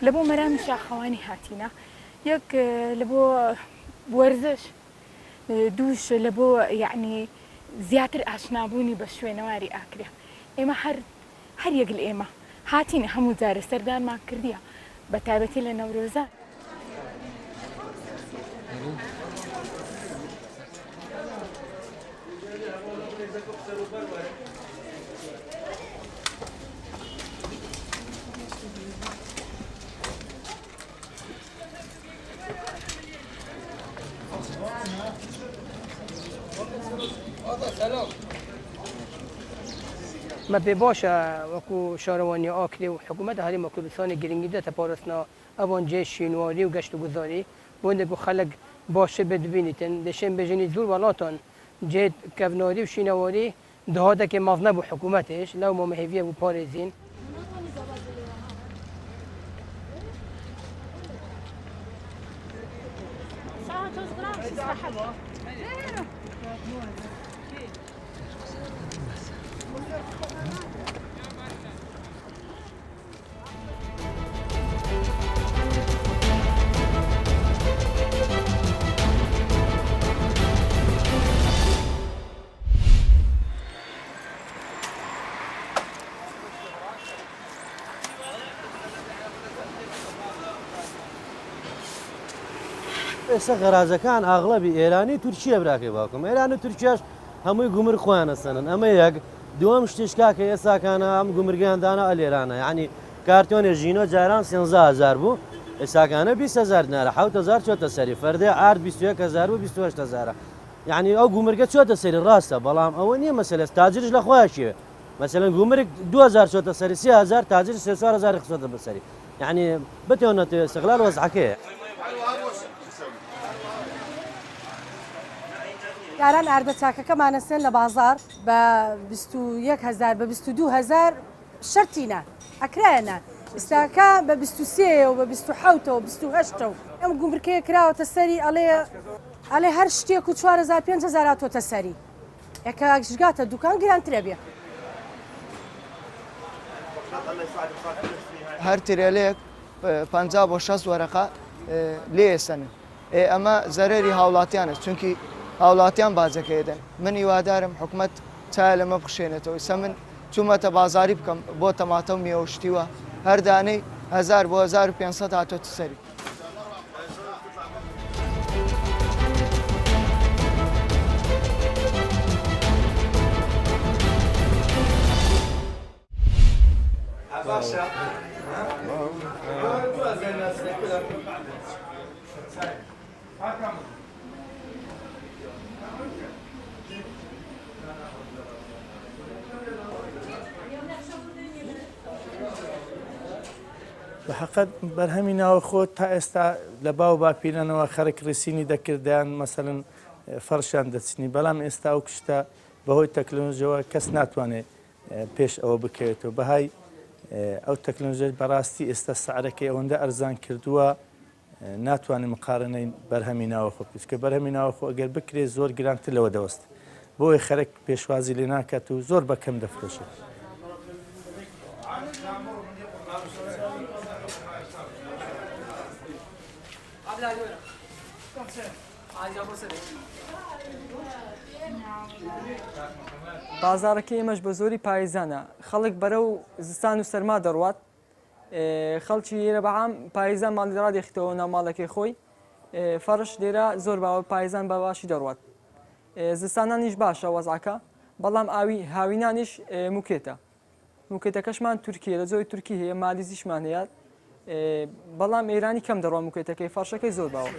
لە بۆ مەرامی شاخەوانی هاتیینە یەک لە بۆ وەرزش دووش لە بۆ یعنی زیاتر ئاشنابوونی بە شوێنەواری ئاکرێ ئێمە هەر یەک لە ئێمە هاتیینە هەموو جارە سەردانمان کردیە بە تایبەتی لە نەورۆزان. ما پی باشه وکو شهروانی آکلی و حکومت هری کردستان گرینگی ده تپارسنا اوان جه شینواری و گشت و گذاری بونده کو خلق باشه بدبینیتن دشن بجنی زور ولاتان جه کفناری و شینواری دهاته که مذنب و حکومتش لو ما مهویه و پارزین ئێستا غەرازەکان ئاغڵبی ئێرانی تورکیە براکەی باوکم ئێران و تورکیاش هەمووی گومر خۆیانە سەنن ئەمە یەک دووەم شتێشکا کە ئێستاکانە ئەم گومرگیاندانە ئەلێرانە یعنی کارتۆنێ ژینۆ جاران 130,000 بوو ئێستاکانە 20,000 دینارە 7,000 چۆتە سەری فەردێ ئارد 21,000 و 28,000 یعنی ئەو گومرگە چۆتە سەری ڕاستە بەڵام ئەوە نییە مەسەلەس تاجرش لە خۆیانشیوێ مەسەلەن گومرگ 2,000 چۆتە سەری 3,000 تاجر 3,000 خسۆتە بەسەری یعنی بتێنێت استقلال وەزعەکەیە یاران ئاردە چاکەکەمانە سێن لە بازار بە 21,000 بە 22,000 شەرتینە ئەکرایەنە ئێستاکە بە 23 و بە 27 و 28 ئەم گومرکەیە کراوەتە سەری ئەڵێ هەر شتێک و 4,000-5,000 هاتۆتە سەری یەکەژگاتە دوکان گرانترە بێ هەر ترێلێک 50 بۆ 60 وەرەقە لێسەنن ئەمە زەرەری هاوڵاتیانە چونکی هاوڵاتیان بازەکەیدەن من هیوادارم حکومت چای لەمە بخشێنێتەوە ئێستا من چوومەتە بازاری بکەم بۆ تەماتە و میوەشتیوە هەر دانەی 1000 بۆ 1500 هاتۆتە سەری بەحقیقت بەرهەمی ناوە خۆت تا ئێستا لە باو باپیرانەوە خەرک ڕێسینی دەکردیان مەسەڵەن فەرشیان دەچنی بەڵام ئێستا ئەو کشتە بەهۆی تەکنۆلۆژیەوە کەس ناتوانێت پێش ئەوە بکەوێتەوە بەهای ئەو تەکنۆلۆژیای بەڕاستی ئێستا سعرەکەی ئەوەندە ئەرزان کردووە ناتوانین مقارنەی بەرهەمی ناوەخۆ بکە بەرهەمی ناوەخۆ ئەگەر بکرێت زۆر گرانتر لەوە دەوەست بۆی خەرک پێشوازی لێ ناکات و زۆر بەکەم دەفرۆشێت. بازارەکە ئێمەش بە زۆری پاییزانە خەڵک بەرە و زستان و سەرما دەڕوات خەڵکی لێرە بەعام پاییزان ماڵی ڕادێخیتەوە ناوماڵەکەی خۆی فەرش لێرە زۆر باوە پاییزان بە باشی دەڕوات زستانانیش باشە وەزعەکە بەڵام ئاوی هاوینانیش موکێتە موکێتەکەشمان تورکیە لە زۆری تورکی هەیە مالیزیشمان هەیە بەڵام ئێرانی کەم دەڕوە موکێتەکەی فەرشەکەی زۆر باوە.